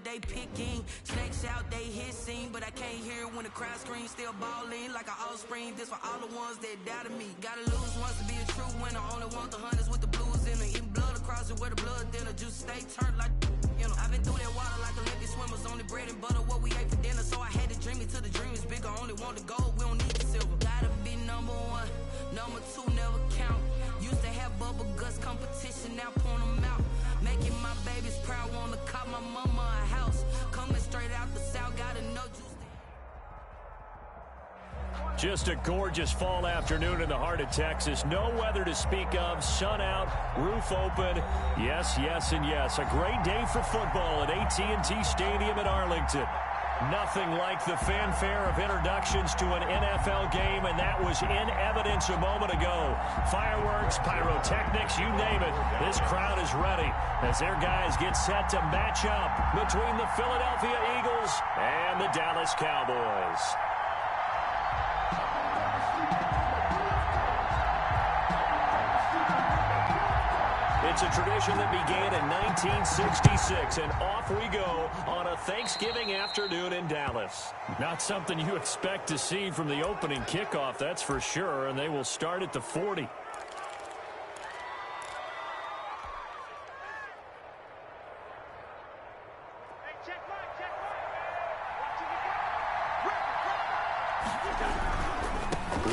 they picking. Snakes out, they hissing, but I can't hear when the crowd screams. Still balling like an offspring. This for all the ones that doubted me. Gotta lose once to be a true winner. Only want the hunters with the blues in it. Eating blood across it where the blood thinner. Juice stay turned like, you know. I've been through that water like Olympic swimmers. Only bread and butter, what we ate for dinner. So I had to dream it till the dream is bigger. Only want the gold, we don't need the silver. Gotta be number one, number two never count. Used to have bubble guts competition, now point them out. Making my babies proud, wanna cop my mama a house. Coming straight out the south, gotta know juice. Just a gorgeous fall afternoon in the heart of Texas. No weather to speak of. Sun out, roof open. Yes, yes, and yes. A great day for football at AT&T Stadium in Arlington. Nothing like the fanfare of introductions to an NFL game, and that was in evidence a moment ago. Fireworks, pyrotechnics, you name it. This crowd is ready as their guys get set to match up between the Philadelphia Eagles and the Dallas Cowboys. It's a tradition that began in 1966, and off we go on a Thanksgiving afternoon in Dallas. Not something you expect to see from the opening kickoff, that's for sure, and they will start at the 40.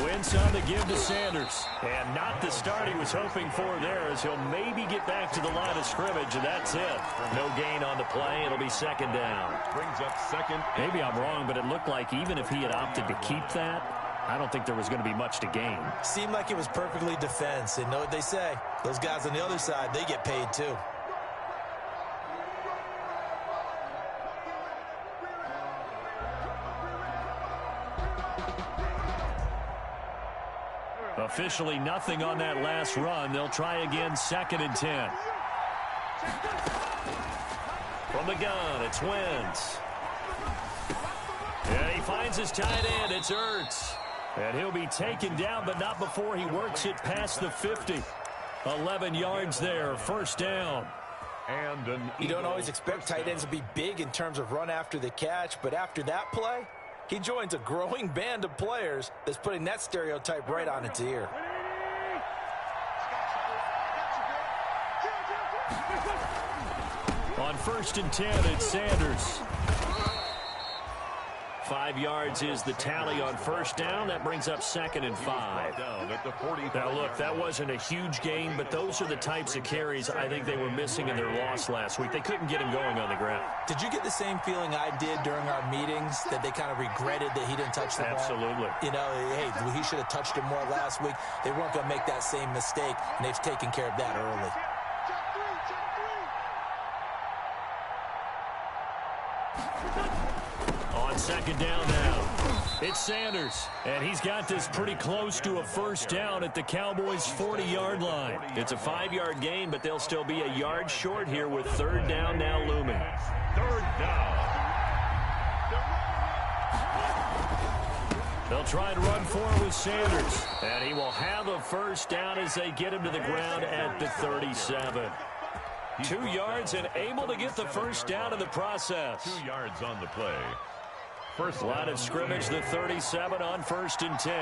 Wentz on the give to Sanders. And not the start he was hoping for there, as he'll maybe get back to the line of scrimmage, and that's it. No gain on the play. It'll be second down. Brings up second. Maybe I'm wrong, but it looked like even if he had opted to keep that, I don't think there was going to be much to gain. Seemed like it was perfectly defense. And know what they say? Those guys on the other side, they get paid too. Officially nothing on that last run. They'll try again, second and 10. From the gun, it's Wentz. And he finds his tight end. It's Ertz. And he'll be taken down, but not before he works it past the 50. 11 yards there, first down. And you don't always expect tight ends to be big in terms of run after the catch, but after that play, he joins a growing band of players that's putting that stereotype right on its ear. On first and 10, it's Sanders. 5 yards is the tally on first down. That brings up second and 5. Now, look, that wasn't a huge game, but those are the types of carries I think they were missing in their loss last week. They couldn't get him going on the ground. Did you get the same feeling I did during our meetings, that they kind of regretted that he didn't touch the ball? Absolutely. You know, hey, he should have touched it more last week. They weren't going to make that same mistake, and they've taken care of that early. On second down now, it's Sanders, and he's got this pretty close to a first down at the Cowboys' 40-yard line. It's a 5-yard gain, but they'll still be a yard short here with third down now looming. Third down. They'll try and run forward with Sanders, and he will have a first down as they get him to the ground at the 37. 2 yards and able to get the first down in the process. 2 yards on the play. First line of scrimmage, the 37 on first and 10.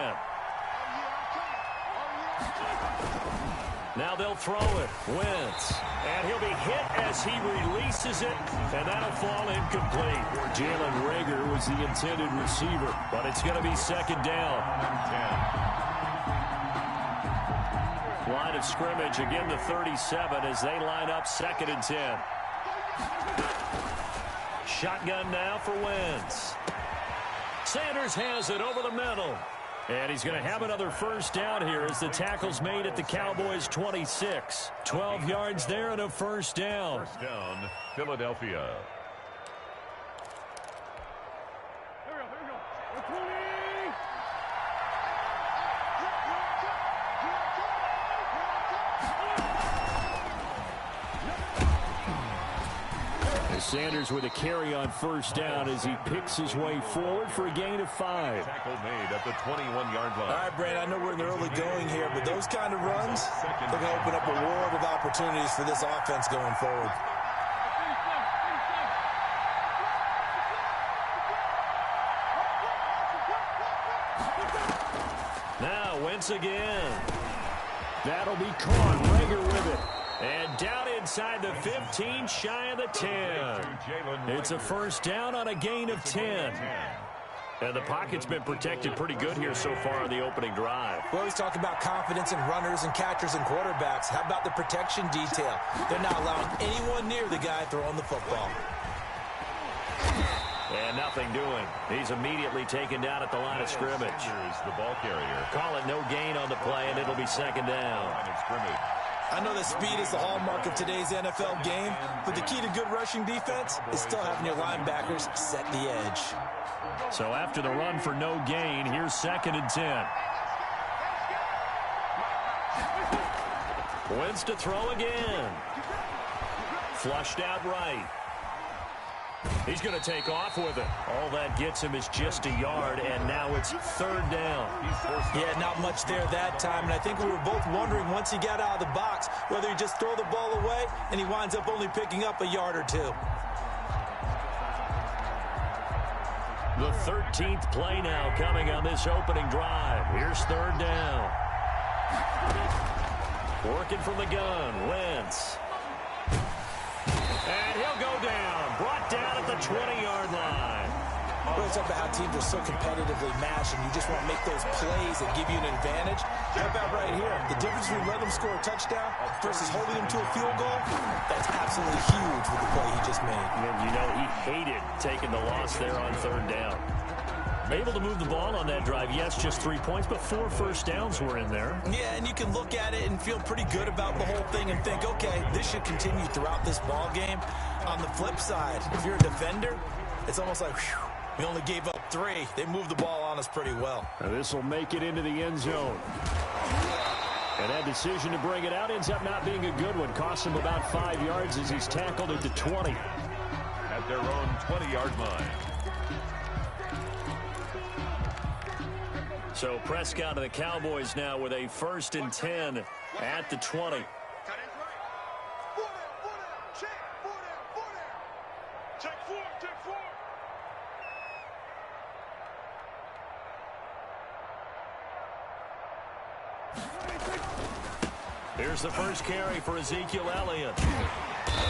Now they'll throw it. Wentz. And he'll be hit as he releases it, and that'll fall incomplete. Jalen Reagor was the intended receiver, but it's going to be second down. Line of scrimmage, again the 37 as they line up second and 10. Shotgun now for Wentz. Sanders has it over the middle. And he's going to have another first down here as the tackle's made at the Cowboys' 26. 12 yards there and a first down. First down, Philadelphia. Sanders with a carry on first down as he picks his way forward for a gain of 5. Tackle made at the 21-yard line. All right, Brad, I know we're in the early going here, but those kind of runs, they're going to open up a world of opportunities for this offense going forward. Wentz again. That'll be caught. Rager with it. And down inside the 15, shy of the 10. It's a first down on a gain of 10. And the pocket's been protected pretty good here so far on the opening drive. We always talk about confidence in runners and catchers and quarterbacks. How about the protection detail? They're not allowing anyone near the guy throwing the football. And nothing doing. He's immediately taken down at the line of scrimmage. Here's the ball carrier. Call it no gain on the play, and it'll be second down. Line of scrimmage. I know that speed is the hallmark of today's NFL game, but the key to good rushing defense is still having your linebackers set the edge. So after the run for no gain, here's second and 10. Wentz to throw again. Flushed out right. He's going to take off with it. All that gets him is just a yard, and now it's third down. Yeah, not much there that time, and I think we were both wondering once he got out of the box whether he just throw the ball away and he winds up only picking up a yard or two. The 13th play now coming on this opening drive. Here's third down. Working from the gun, Wentz. And he'll go down. Brought down at the 20-yard line. We always talk about how teams are so competitively matched, and you just want to make those plays that give you an advantage. How about right here? The difference between letting them score a touchdown versus holding them to a field goal, that's absolutely huge with the play he just made. And you know, he hated taking the loss there on third down. Able to move the ball on that drive. Yes, just 3 points, but 4 first downs were in there. Yeah, and you can look at it and feel pretty good about the whole thing and think, okay, this should continue throughout this ball game. On the flip side, if you're a defender, it's almost like, whew, we only gave up 3. They moved the ball on us pretty well. Now this will make it into the end zone. And that decision to bring it out ends up not being a good one. Costs him about 5 yards as he's tackled at the 20. At their own 20-yard line. So Prescott and the Cowboys now with a first and 10 at the 20. Here's the first carry for Ezekiel Elliott.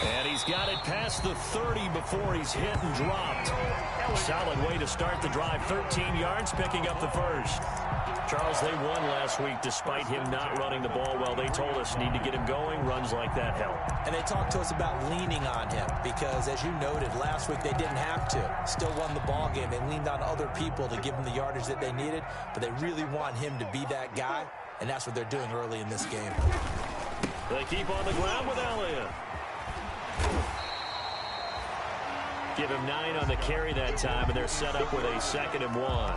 And he's got it past the 30 before he's hit and dropped. Solid way to start the drive. 13 yards, picking up the first. Charles, they won last week despite him not running the ball well. They told us need to get him going. Runs like that help. And they talked to us about leaning on him because, as you noted, last week they didn't have to. Still won the ball game. They leaned on other people to give them the yardage that they needed, but they really want him to be that guy, and that's what they're doing early in this game. They keep on the ground with Elliott. Give him 9 on the carry that time, and they're set up with a 2nd and 1.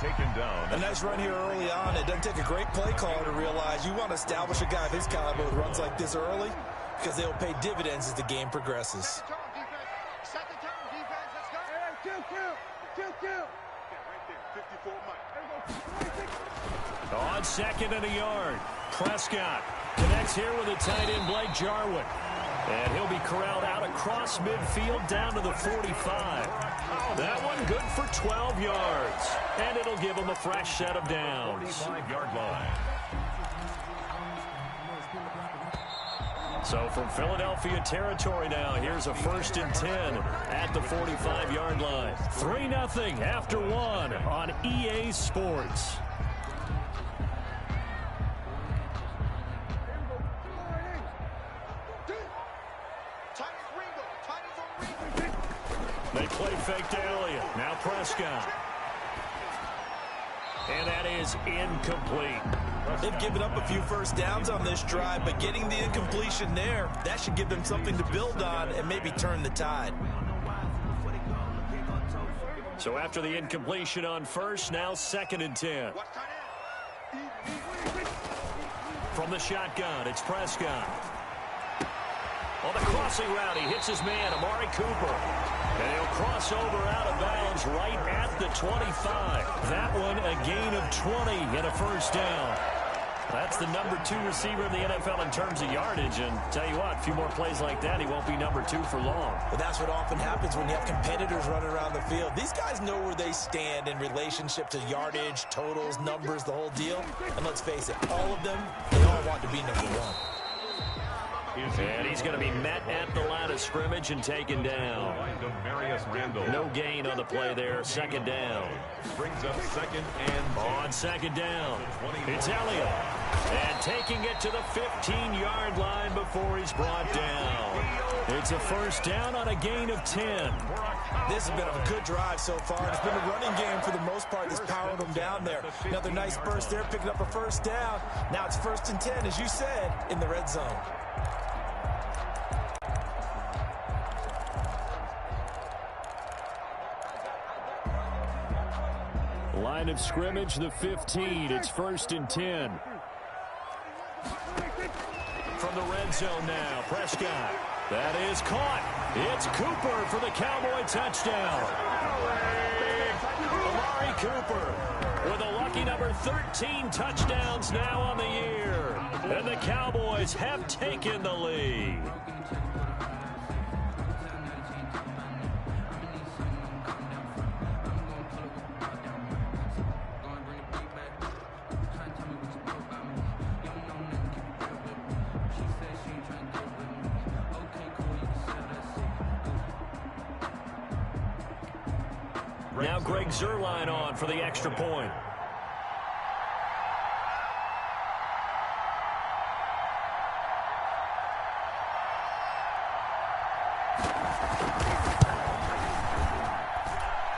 Taken down. A nice run here early on. It doesn't take a great play caller to realize you want to establish a guy of his caliber with runs like this early because they'll pay dividends as the game progresses. On 2nd and a yard. Prescott connects here with a tight end, Blake Jarwin. And he'll be corralled out across midfield down to the 45. That one good for 12 yards. And it'll give him a fresh set of downs. 45-yard line. So from Philadelphia territory now, here's a 1st and 10 at the 45-yard line. 3-0 after 1 on EA Sports. They play fake to Elliott. Now Prescott. And that is incomplete. They've given up a few first downs on this drive, but getting the incompletion there, that should give them something to build on and maybe turn the tide. So after the incompletion on first, now 2nd and 10. From the shotgun, it's Prescott. On the crossing route, he hits his man, Amari Cooper. And he'll cross over out of bounds right at the 25. That one a gain of 20 and a first down. That's the number 2 receiver in the NFL in terms of yardage. And tell you what, a few more plays like that, he won't be number 2 for long. Well, that's what often happens when you have competitors running around the field. These guys know where they stand in relationship to yardage, totals, numbers, the whole deal. And let's face it, all of them, they all want to be number 1. And he's going to be met at the line of scrimmage and taken down. No gain on the play there. Second down. Brings up second and on second down. It's Elliott. And taking it to the 15-yard line before he's brought down. It's a first down on a gain of 10. This has been a good drive so far. It's been a running game for the most part that's powering them down there. Another nice burst there, picking up a first down. Now it's 1st and 10, as you said, in the red zone. Line of scrimmage, the 15. It's 1st and 10. From the red zone now, Prescott. That is caught. It's Cooper for the Cowboy touchdown. Amari Cooper with a lucky number 13 touchdowns now on the year. And the Cowboys have taken the lead. Now Greg Zuerlein on for the extra point.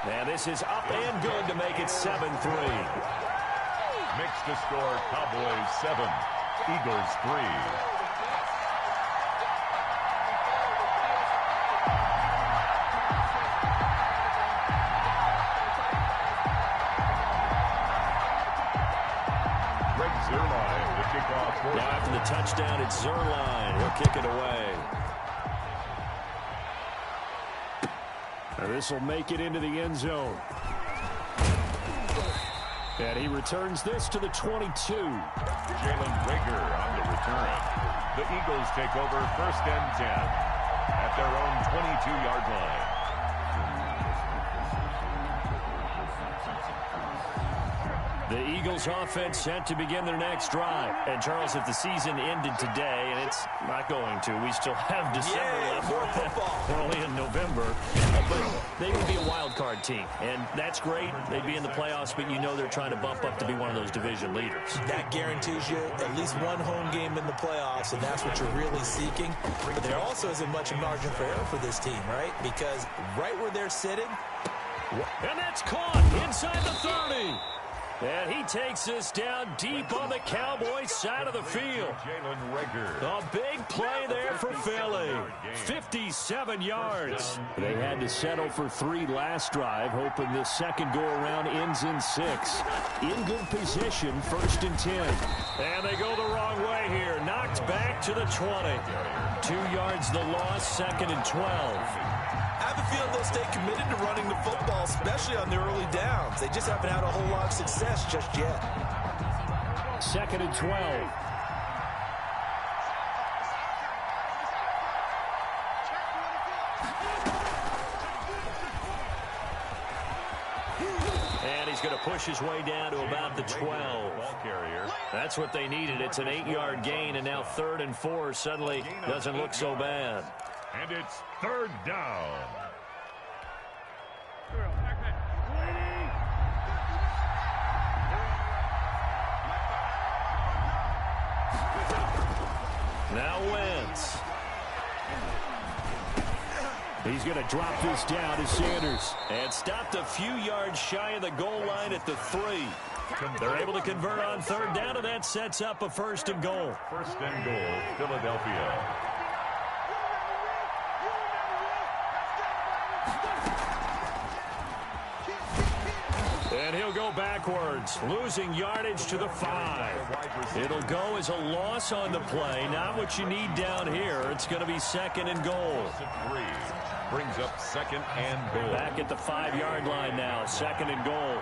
And this is up and good to make it 7-3. Makes the score Cowboys 7, Eagles 3. Now after the touchdown, it's Zuerlein. He'll kick it away. This will make it into the end zone. And he returns this to the 22. Jalen Rager on the return. The Eagles take over 1st and 10 at their own 22-yard line. The Eagles offense set to begin their next drive. And, Charles, if the season ended today, and it's not going to, we still have December left. More football. We're only in November. But they would be a wild card team. And that's great. They'd be in the playoffs, but you know they're trying to bump up to be one of those division leaders. That guarantees you at least one home game in the playoffs, and that's what you're really seeking. But there also isn't much margin for error for this team, right? Because right where they're sitting. And that's caught inside the 30. And he takes us down deep on the Cowboys side of the field. Jalen Rager. A big play there for Philly. 57 yards. They had to settle for 3 last drive, hoping this second go-around ends in 6. In good position, 1st and 10. And they go the wrong way here. Knocked back to the 20. 2 yards the loss, 2nd and 12. I have a feeling they'll stay committed to running the football, especially on the early downs. They just haven't had a whole lot of success just yet. 2nd and 12. And he's going to push his way down to about the 12. That's what they needed. It's an 8-yard gain, and now 3rd and 4 suddenly doesn't look so bad. And it's 3rd down. Now Wentz. He's going to drop this down to Sanders. And stopped a few yards shy of the goal line at the 3. They're able to convert on 3rd down, and that sets up a 1st and goal. 1st and goal, Philadelphia. And he'll go backwards, losing yardage to the 5. It'll go as a loss on the play. Not what you need down here. It's going to be 2nd and goal. 3 brings up 2nd and goal. Back at the 5-yard line now, 2nd and goal.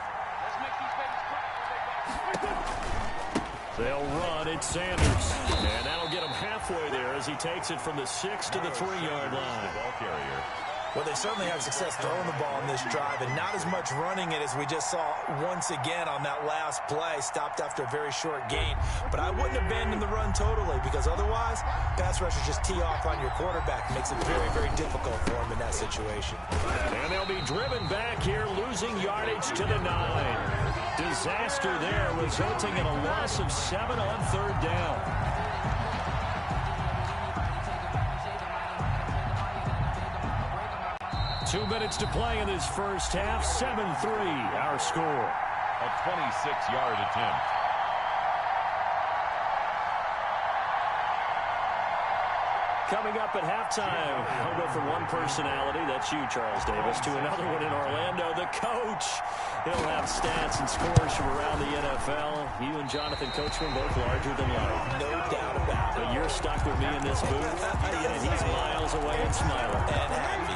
They'll run. It's Sanders. And that'll get him halfway there as he takes it from the 6 to the 3-yard line. Ball carrier. Well, they certainly had success throwing the ball in this drive, and not as much running it as we just saw once again on that last play. Stopped after a very short gain. But I wouldn't abandon the run totally, because otherwise, pass rushers just tee off on your quarterback. Makes it very, very difficult for him in that situation. And they'll be driven back here, losing yardage to the 9. Disaster there, resulting in a loss of 7 on 3rd down. 2 minutes to play in this first half. 7-3, our score. A 26-yard attempt. Coming up at halftime, I'll go from one personality, that's you, Charles Davis, to another one in Orlando, the coach. He'll have stats and scores from around the NFL. You and Jonathan Coachman both larger than life. No doubt about it. But you're stuck with me in this booth, and he's miles away and smiling. And happy.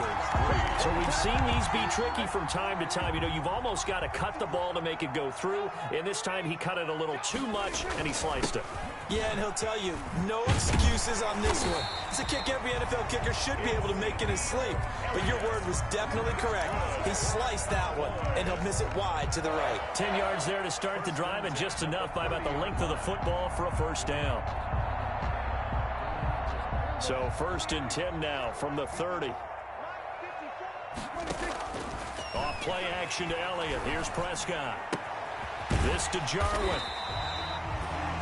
So we've seen these be tricky from time to time. You know, you've almost got to cut the ball to make it go through. And this time he cut it a little too much, and he sliced it. Yeah, and he'll tell you, no excuses on this one. It's a kick every NFL kicker should be able to make in his sleep. But your word was definitely correct. He sliced that one, and he'll miss it wide to the right. 10 yards there to start the drive, and just enough by about the length of the football for a first down. So 1st and 10 now from the 30. Off play action to Elliott. Here's Prescott. This to Jarwin.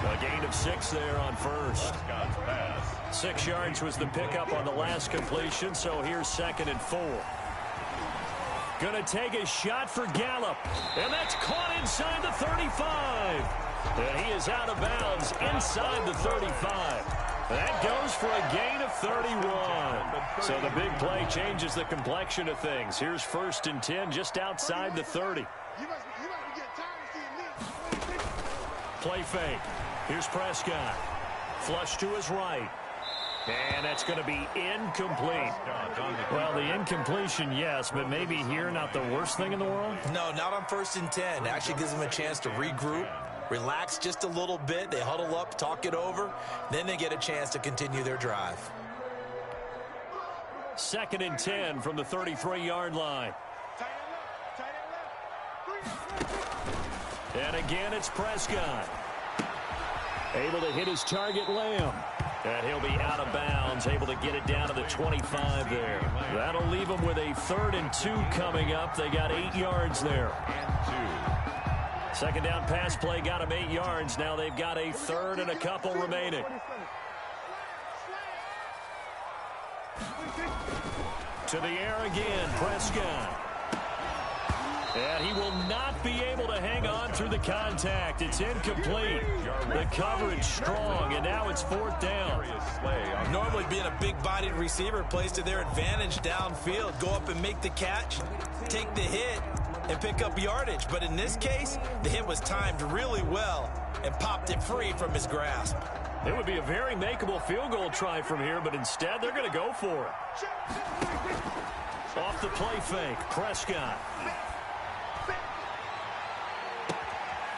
A gain of 6 there on first. 6 yards was the pickup on the last completion, so here's 2nd and 4. Gonna take a shot for Gallup, and that's caught inside the 35. And he is out of bounds inside the 35. That goes for a gain of 31. So the big play changes the complexion of things. Here's 1st and 10 just outside the 30. Play fake. Here's Prescott. Flush to his right. And that's going to be incomplete. Well, the incompletion, yes, but maybe here not the worst thing in the world? No, not on 1st and 10. It actually gives them a chance to regroup, relax just a little bit. They huddle up, talk it over. Then they get a chance to continue their drive. 2nd and 10 from the 33-yard line. And again, it's Prescott. Able to hit his target, Lamb. And he'll be out of bounds, able to get it down to the 25 there. That'll leave them with a 3rd and 2 coming up. They got 8 yards there. 2nd down pass play got them 8 yards. Now they've got a 3rd and a couple remaining. To the air again, Prescott. And he will not be able to hang on through the contact. It's incomplete. The coverage strong, and now it's 4th down. Normally being a big-bodied receiver plays to their advantage downfield. Go up and make the catch, take the hit, and pick up yardage. But in this case, the hit was timed really well and popped it free from his grasp. It would be a very makeable field goal try from here, but instead they're going to go for it. Off the play fake, Prescott.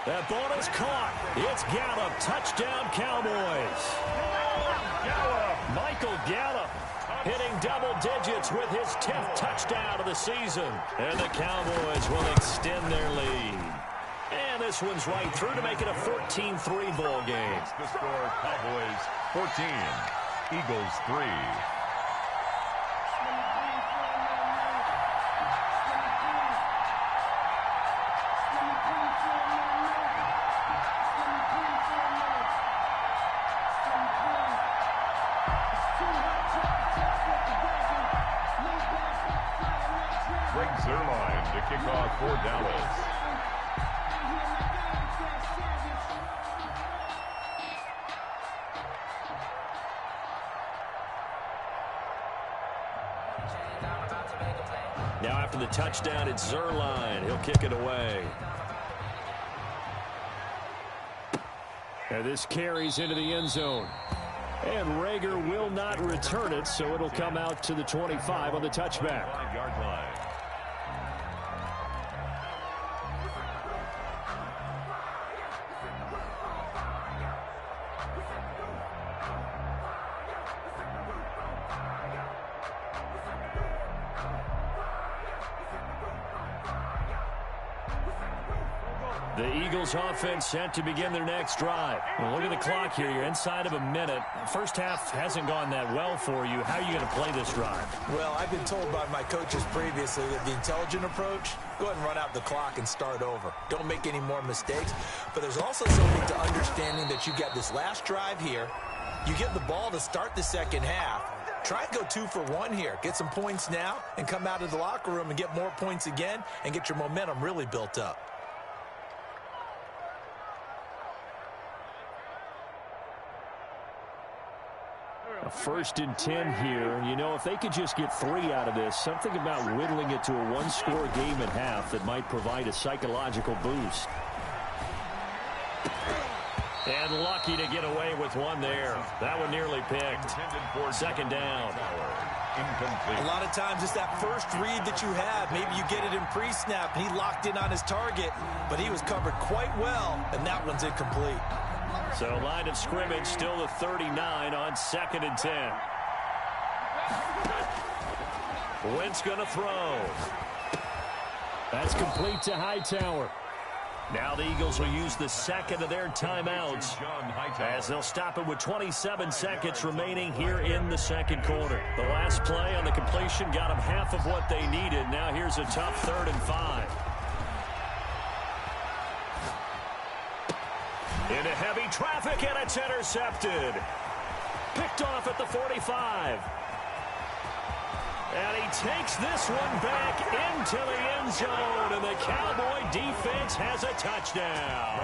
That ball is caught. It's Gallup. Touchdown, Cowboys. Michael Gallup hitting double digits with his 10th touchdown of the season. And the Cowboys will extend their lead. And this one's right through to make it a 14-3 ball game. The score, Cowboys 14, Eagles 3. Kickoff for Dallas. Now after the touchdown, it's Zerline. He'll kick it away. And this carries into the end zone. And Rager will not return it, so it'll come out to the 25 on the touchback. 5-yard line. The Eagles offense set to begin their next drive. Well, look at the clock here. You're inside of a minute. First half hasn't gone that well for you. How are you going to play this drive? Well, I've been told by my coaches previously that the intelligent approach, go ahead and run out the clock and start over. Don't make any more mistakes. But there's also something to understanding that you got this last drive here. You get the ball to start the second half. Try and go 2 for 1 here. Get some points now and come out of the locker room and get more points again and get your momentum really built up. A 1st and 10 here. And, you know, if they could just get 3 out of this, something about whittling it to a one-score game at half that might provide a psychological boost. And lucky to get away with one there. That one nearly picked. 2nd down. A lot of times it's that first read that you have. Maybe you get it in pre-snap and he locked in on his target, but he was covered quite well, and that one's incomplete. So line of scrimmage still the 39 on 2nd and 10. Wentz going to throw. That's complete to Hightower. Now the Eagles will use the second of their timeouts as they'll stop it with 27 seconds remaining here in the second quarter. The last play on the completion got them half of what they needed. Now here's a tough 3rd and 5. Into heavy traffic, and it's intercepted. Picked off at the 45. And he takes this one back into the end zone, and the Cowboy defense has a touchdown.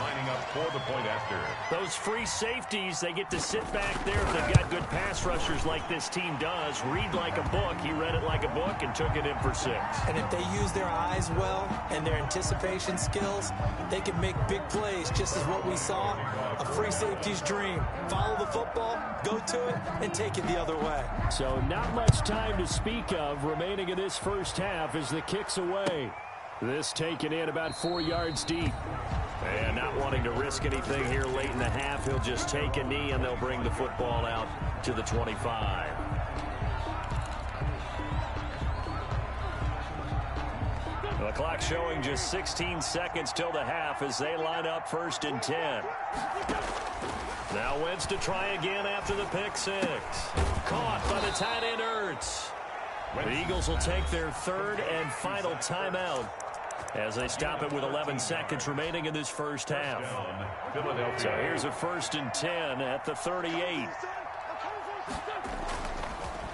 Lining up for the point after. Those free safeties, they get to sit back there if they've got good pass rushers like this team does. Read like a book. He read it like a book and took it in for 6. And if they use their eyes well and their anticipation skills, they can make big plays, just as what we saw. A free safety's dream. Follow the football, go to it, and take it the other way. So not much time to speak of remaining in this first half as the kick's away. This taken in about 4 yards deep. And not wanting to risk anything here late in the half, he'll just take a knee and they'll bring the football out to the 25. The clock showing just 16 seconds till the half as they line up 1st and 10. Now Wentz to try again after the pick 6. Caught by the tight end Ertz. The Eagles will take their 3rd and final timeout as they stop it with 11 seconds remaining in this first half. So here's a 1st and 10 at the 38.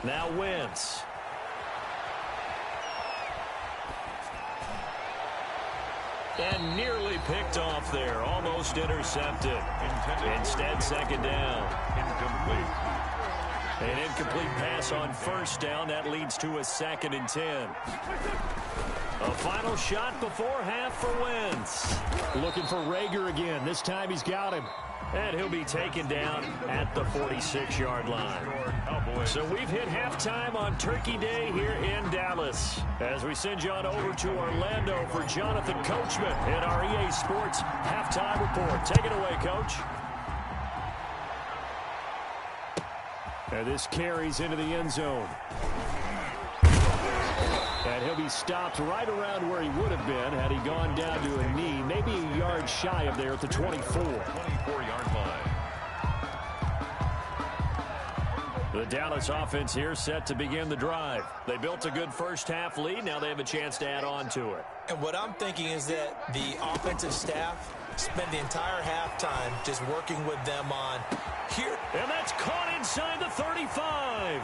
Now Wentz. And nearly picked off there. Almost intercepted. Instead, 2nd down. Incomplete. An incomplete pass on 1st down. That leads to a 2nd and 10. A final shot before half for Wentz. Looking for Rager again. This time he's got him. And he'll be taken down at the 46-yard line. So we've hit halftime on Turkey Day here in Dallas. As we send you on over to Orlando for Jonathan Coachman in our EA Sports Halftime Report. Take it away, Coach. And this carries into the end zone. And he'll be stopped right around where he would have been had he gone down to a knee, maybe a yard shy of there at the 24. 24-yard line. The Dallas offense here set to begin the drive. They built a good first half lead. Now they have a chance to add on to it. And what I'm thinking is that the offensive staff spend the entire halftime just working with them on here. And that's caught inside the 35.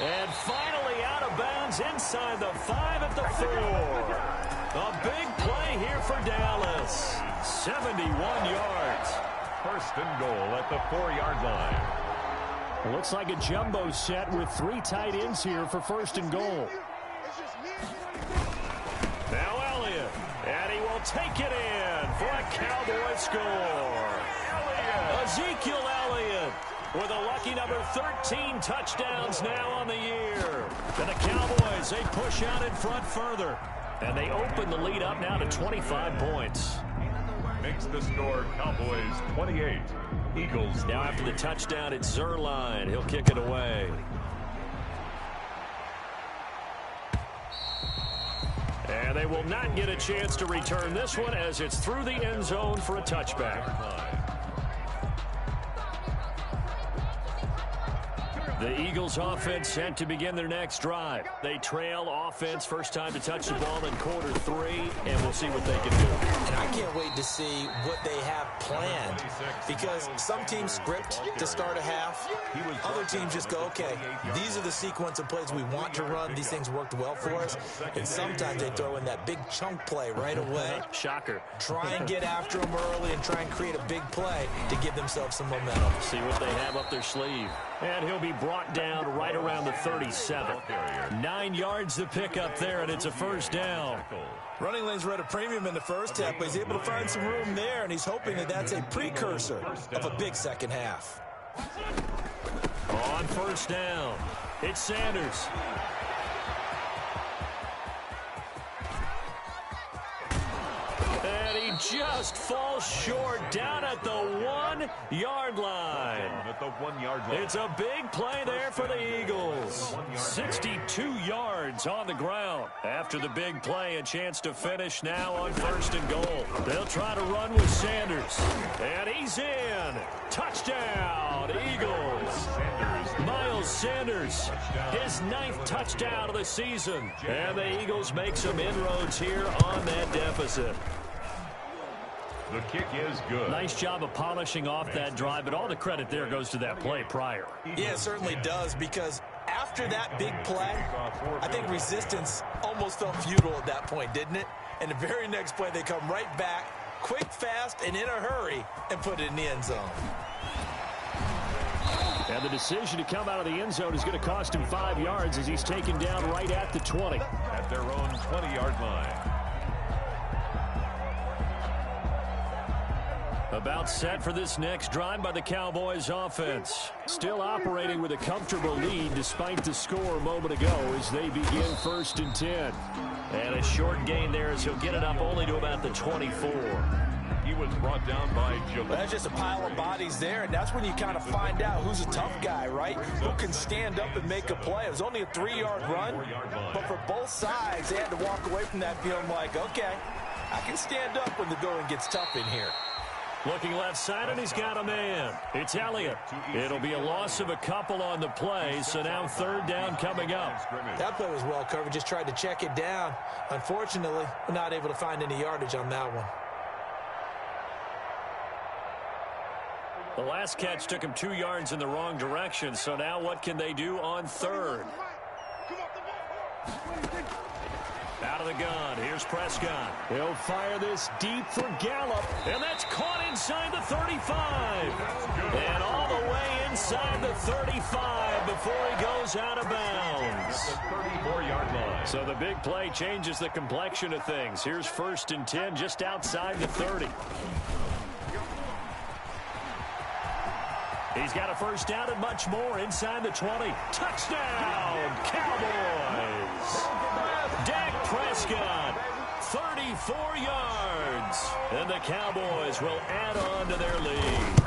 And finally out of bounds inside the 5 at the 4. A big play here for Dallas. 71 yards. 1st and goal at the 4-yard line. Looks like a jumbo set with 3 tight ends here for 1st and goal. Now Elliott. And he will take it in for a Cowboy score. Ezekiel Elliott with a lucky number 13 touchdowns now on the year. And the Cowboys, they push out in front further. And they open the lead up now to 25 points. Makes the score Cowboys 28. Eagles. Now after the touchdown, it's Zerline. He'll kick it away. And they will not get a chance to return this one as it's through the end zone for a touchback. The Eagles offense set to begin their next drive. They trail offense, first time to touch the ball in quarter 3, and we'll see what they can do. And I can't wait to see what they have planned, because some teams script to start a half. Other teams just go, okay, these are the sequence of plays we want to run. These things worked well for us. And sometimes they throw in that big chunk play right away. Shocker. Try and get after them early and try and create a big play to give themselves some momentum. See what they have up their sleeve. And he'll be brought down right around the 37. 9 yards to pick up there, and it's a first down. Running lanes were at a premium in the first half, but he's able to find some room there, and he's hoping that that's a precursor of a big second half. On first down, it's Sanders. And he just falls short down at the 1-yard line. It's a big play there for the Eagles. 62 yards on the ground. After the big play, a chance to finish now on first and goal. They'll try to run with Sanders. And he's in. Touchdown, Eagles. Miles Sanders, his 9th touchdown of the season. And the Eagles make some inroads here on that deficit. The kick is good. Nice job of polishing off that drive, but all the credit there goes to that play prior. Yeah, it certainly does, because after that big play, I think resistance almost felt futile at that point, didn't it? And the very next play, they come right back, quick, fast, and in a hurry, and put it in the end zone. And the decision to come out of the end zone is going to cost him 5 yards as he's taken down right at the 20. At their own 20-yard line. About set for this next drive by the Cowboys offense. Still operating with a comfortable lead despite the score a moment ago as they begin first and 10. And a short gain there as he'll get it up only to about the 24. He was brought down by Joe. That's just a pile of bodies there, and that's when you kind of find out who's a tough guy, right? Who can stand up and make a play. It was only a 3-yard run, but for both sides, they had to walk away from that feeling like, okay, I can stand up when the going gets tough in here. Looking left side, and he's got a man. It's Elliott. It'll be a loss of a couple on the play, so now third down coming up. That play was well covered. Just tried to check it down. Unfortunately, we're not able to find any yardage on that one. The last catch took him 2 yards in the wrong direction, so now what can they do on third? Out of the gun, here's Prescott. He'll fire this deep for Gallup, and that's caught inside the 35. And all the way inside the 35 before he goes out of bounds. 34-yard line. So the big play changes the complexion of things. Here's first and 10 just outside the 30. He's got a first down and much more inside the 20. Touchdown, Cowboys! Dak Prescott, 34 yards. And the Cowboys will add on to their lead.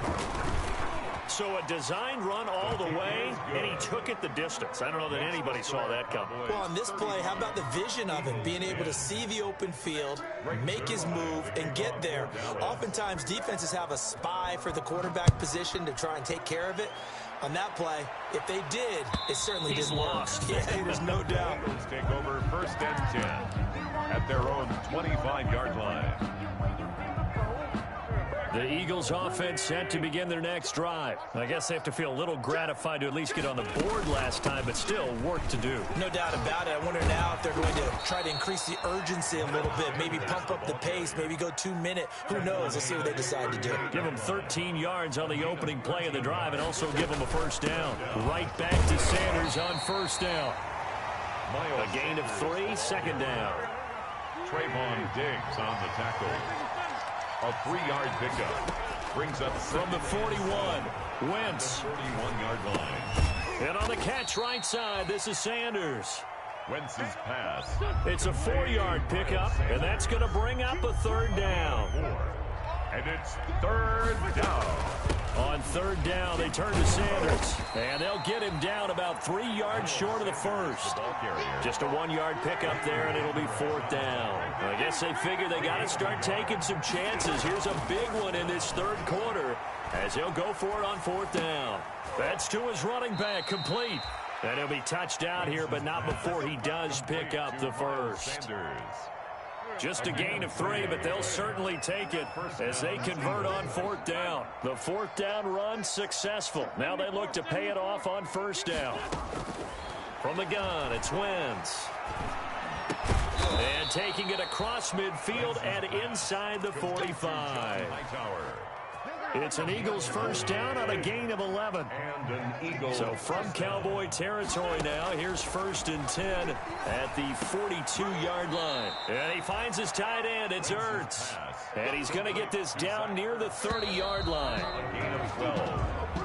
So a designed run all the way, and he took it the distance. I don't know that anybody saw that coming. Well, on this play, how about the vision of him, being able to see the open field, make his move, and get there? Oftentimes, defenses have a spy for the quarterback position to try and take care of it. On that play, if they did, it certainly didn't work. Yeah, there's no doubt. Eagles take over first and 10 at their own 25-yard line. The Eagles offense set to begin their next drive. I guess they have to feel a little gratified to at least get on the board last time, but still work to do. No doubt about it. I wonder now if they're going to try to increase the urgency a little bit, maybe pump up the pace, maybe go 2-minute. Who knows? Let's see what they decide to do. Give them 13 yards on the opening play of the drive and also give them a first down. Right back to Sanders on first down. A gain of 3, second down. Trayvon Diggs on the tackle. A 3-yard pickup. Brings up from the 41. Wentz. 31-yard line. And on the catch right side, this is Sanders. Wentz's pass. It's a 4-yard pickup, and that's going to bring up a third down. And it's third down. On third down, they turn to Sanders. And they'll get him down about 3 yards short of the first. Just a 1-yard pickup there, and it'll be fourth down. I guess they figure they got to start taking some chances. Here's a big one in this third quarter as he'll go for it on fourth down. That's to his running back, complete. And he'll be touched out here, but not before he does pick up the first. Just a gain of 3, but they'll certainly take it as they convert on fourth down. The fourth down run successful. Now they look to pay it off on first down. From the gun, it's Wentz. And taking it across midfield and inside the 45. It's an Eagles first down on a gain of 11. So from Cowboy territory now, here's 1st and 10 at the 42-yard line. And he finds his tight end. It's Ertz. And he's going to get this down near the 30-yard line.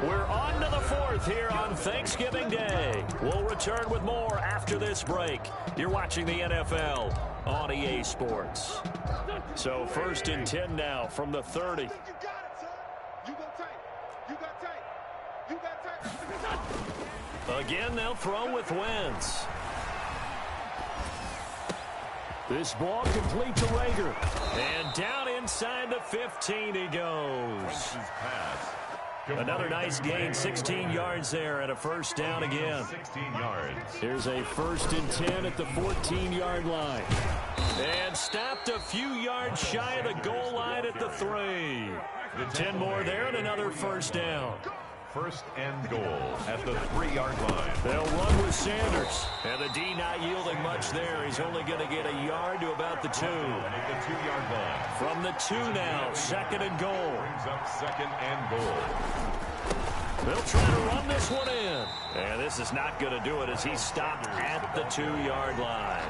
We're on to the fourth here on Thanksgiving Day. We'll return with more after this break. You're watching the NFL on EA Sports. So 1st and 10 now from the 30. Again, they'll throw with Wentz. This ball complete to Rager. And down inside the 15 he goes. Another nice gain, 16 yards there and a first down again. 16 yards. Here's a 1st and 10 at the 14-yard line. And stopped a few yards shy of the goal line at the 3. 10 more there and another first down. 1st and goal at the 3-yard line. They'll run with Sanders. And the D not yielding much there. He's only going to get a yard to about the 2. At the 2-yard line. From the 2 now, 2nd and goal. Brings up 2nd and goal. They'll try to run this one in. And this is not going to do it as he's stopped at the 2-yard line.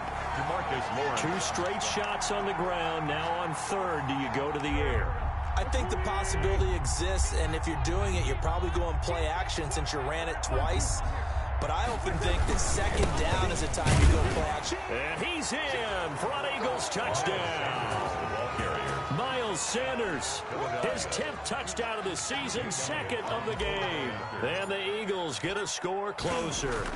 Two straight shots on the ground. Now on 3rd, do you go to the air? I think the possibility exists, and if you're doing it, you're probably going play action since you ran it twice. But I often think that 2nd down is a time you go play action. And he's in for an Eagles touchdown. Miles Sanders, his 10th touchdown of the season, 2nd of the game. And the Eagles get a score closer.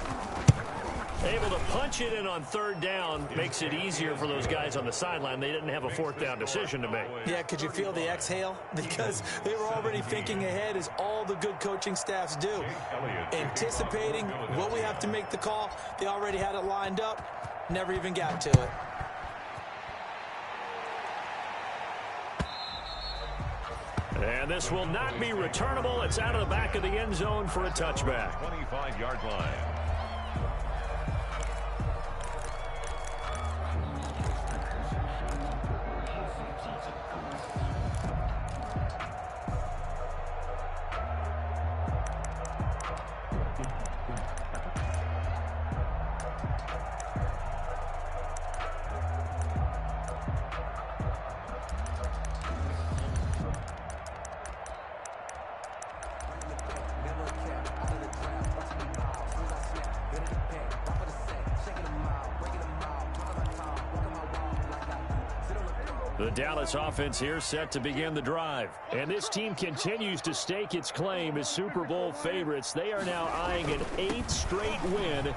Able to punch it in on 3rd down makes it easier for those guys on the sideline. They didn't have a 4th down decision to make. Yeah, could you feel the exhale? Because they were already thinking ahead, as all the good coaching staffs do. Anticipating what we have to make the call. They already had it lined up. Never even got to it. And this will not be returnable. It's out of the back of the end zone for a touchback. 25-yard line. The Dallas offense here set to begin the drive. And this team continues to stake its claim as Super Bowl favorites. They are now eyeing an 8th straight win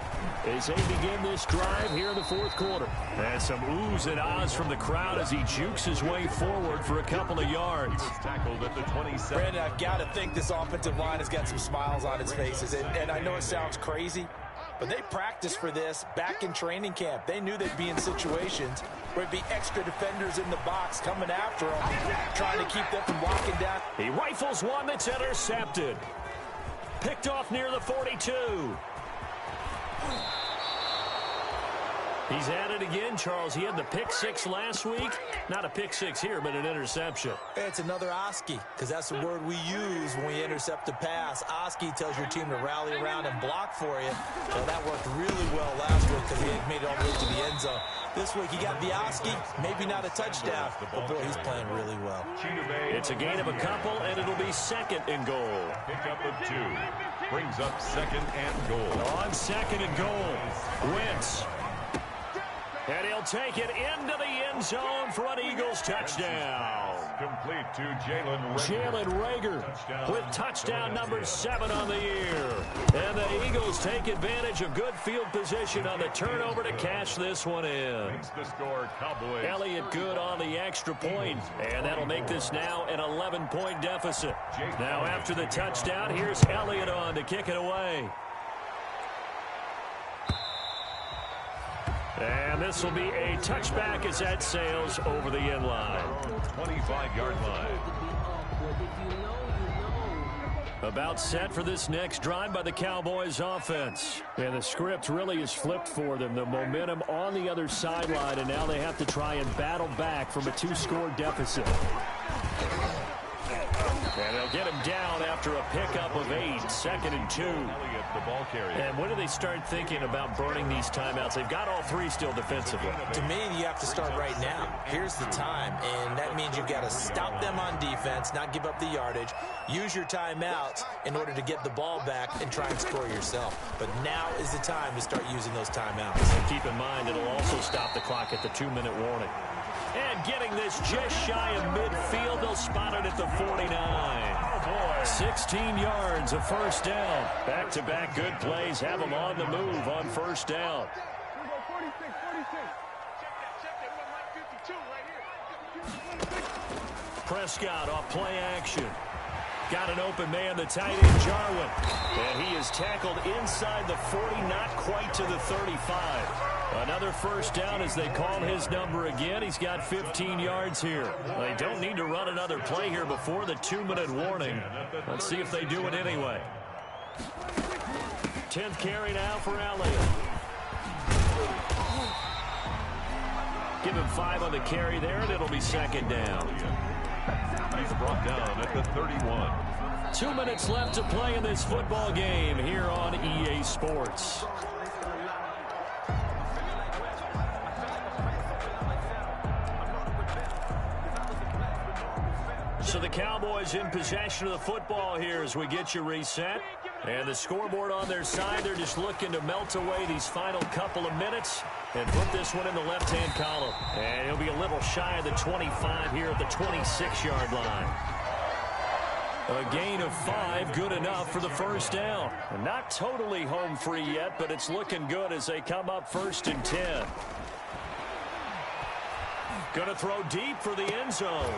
as they begin this drive here in the 4th quarter. And some oohs and ahs from the crowd as he jukes his way forward for a couple of yards. Tackled at the 27. Brandon, I've got to think this offensive line has got some smiles on its faces. And I know it sounds crazy, but they practiced for this back in training camp. They knew they'd be in situations where it'd be extra defenders in the box coming after them, trying to keep them from walking down. He rifles one that's intercepted. Picked off near the 42. He's at it again, Charles. He had the pick 6 last week. Not a pick 6 here, but an interception. It's another Oski, because that's the word we use when we intercept a pass. Oski tells your team to rally around and block for you. Well, that worked really well last week because he had made it all the way to the end zone. This week he got the Oski, maybe not a touchdown, but boy, he's playing really well. It's a gain of a couple, and it'll be 2nd and goal. Pick up of 2. Brings up 2nd and goal. On 2nd and goal, Wentz. And he'll take it into the end zone for an Eagles touchdown. Complete to Jalen Reagor with touchdown number 7 on the year. And the Eagles take advantage of good field position on the turnover to cash this one in. The score, Cowboys. Elliott good on the extra point, and that'll make this now an 11-point deficit. Now after the touchdown, here's Elliott on to kick it away. And this will be a touchback as that sails over the end line. 25-yard line. About set for this next drive by the Cowboys offense. And the script really is flipped for them. The momentum on the other sideline, and now they have to try and battle back from a 2-score deficit. And they'll get him down after a pickup of 8, 2nd and 2. Elliott, the ball carrier. And when do they start thinking about burning these timeouts? They've got all 3 still defensively. To me, you have to start right now. Here's the time, and that means you've got to stop them on defense, not give up the yardage, use your timeouts in order to get the ball back and try and score yourself. But now is the time to start using those timeouts. And keep in mind, it'll also stop the clock at the 2-minute warning. And getting this just shy of midfield, they'll spot it at the 49. 16 yards, a first down. Back-to-back good plays have them on the move on first down. Prescott off play action. Got an open man, the tight end, Jarwin. And he is tackled inside the 40, not quite to the 35. Another first down as they call his number again. He's got 15 yards here. They don't need to run another play here before the 2-minute warning. Let's see if they do it anyway. 10th carry now for Elliott. Give him 5 on the carry there, and it'll be 2nd down. He's brought down at the 31. 2 minutes left to play in this football game here on EA Sports. So the Cowboys in possession of the football here as we get you reset. And the scoreboard on their side, they're just looking to melt away these final couple of minutes and put this one in the left-hand column. And he'll be a little shy of the 25 here at the 26-yard line. A gain of 5, good enough for the first down. And not totally home free yet, but it's looking good as they come up 1st and 10. Going to throw deep for the end zone.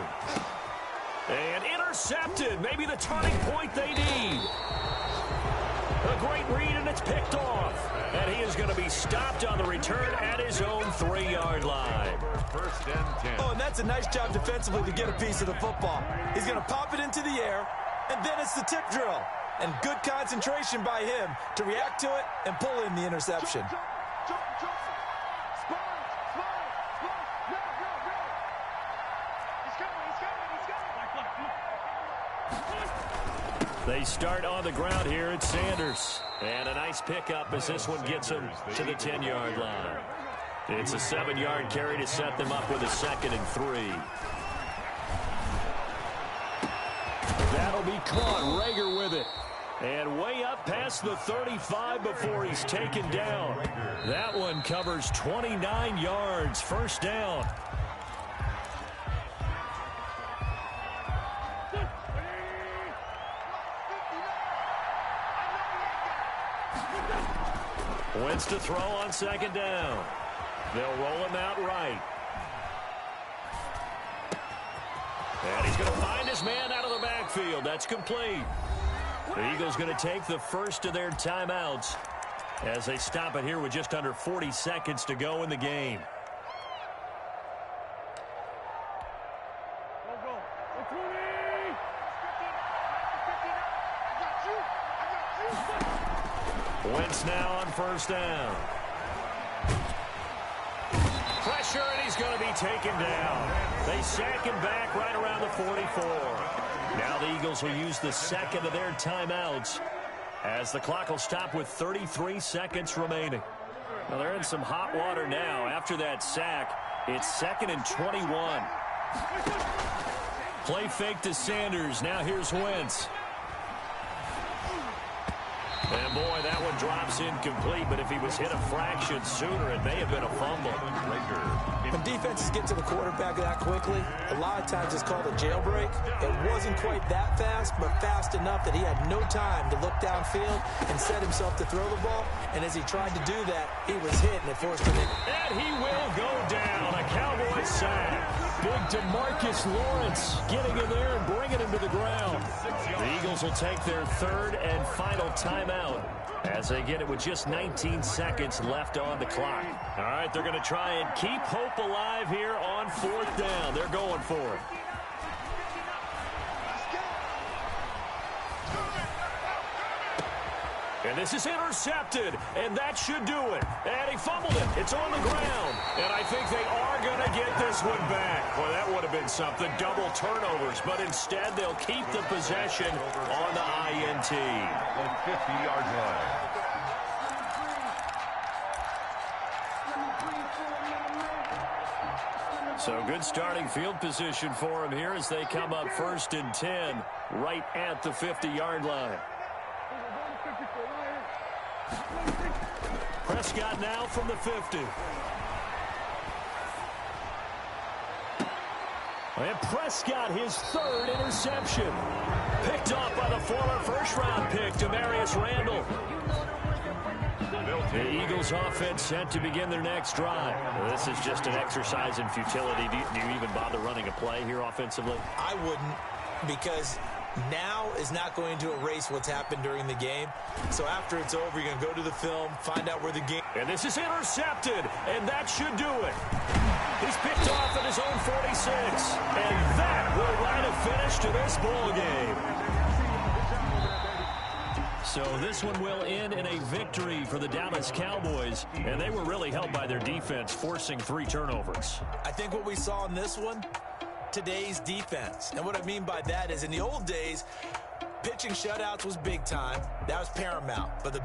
And intercepted. Maybe the turning point they need. A great read, and it's picked off. And he is going to be stopped on the return at his own 3-yard line. 1st and 10. Oh, and that's a nice job defensively to get a piece of the football. He's going to pop it into the air, and then it's the tip drill. And good concentration by him to react to it and pull in the interception. They start on the ground here at Sanders. And a nice pickup as this one gets them to the 10-yard line. It's a 7-yard carry to set them up with a 2nd and 3. That'll be caught. Reagor with it. And way up past the 35 before he's taken down. That one covers 29 yards. First down. Wentz to throw on 2nd down. They'll roll him out right. And he's going to find his man out of the backfield. That's complete. The Eagles going to take the first of their timeouts as they stop it here with just under 40 seconds to go in the game. Wentz now on 1st down. Pressure, and he's going to be taken down. They sack him back right around the 44. Now the Eagles will use the 2nd of their timeouts as the clock will stop with 33 seconds remaining. Well, they're in some hot water now. After that sack, it's 2nd and 21. Play fake to Sanders. Now here's Wentz. And boy, that one one drops incomplete, but if he was hit a fraction sooner, it may have been a fumble. When defenses get to the quarterback that quickly, a lot of times it's called a jailbreak. It wasn't quite that fast, but fast enough that he had no time to look downfield and set himself to throw the ball. And as he tried to do that, he was hit, and it forced him in. And he will go down. A Cowboy sack. Big DeMarcus Lawrence getting in there and bringing him to the ground. The Eagles will take their third and final timeout as they get it with just 19 seconds left on the clock. All right, they're going to try and keep hope alive here on fourth down. They're going for it. And this is intercepted, and that should do it. And he fumbled it. It's on the ground. And I think they are going to get this one back. Well, that would have been something, double turnovers. But instead, they'll keep the possession on the INT. The 50-yard line. So good starting field position for him here as they come up 1st and 10 right at the 50-yard line. Prescott now from the 50. And Prescott, his third interception. Picked off by the former first-round pick, Demarius Randall. The Eagles offense set to begin their next drive. Well, this is just an exercise in futility. Do you even bother running a play here offensively? I wouldn't, because now is not going to erase what's happened during the game. So after it's over, you're going to go to the film, find out where the game... And this is intercepted, and that should do it. He's picked off at his own 46, and that will write a finish to this ball game. So this one will end in a victory for the Dallas Cowboys, and they were really helped by their defense, forcing 3 turnovers. I think what we saw in this one, today's defense. And what I mean by that is in the old days, pitching shutouts was big time. That was paramount. But the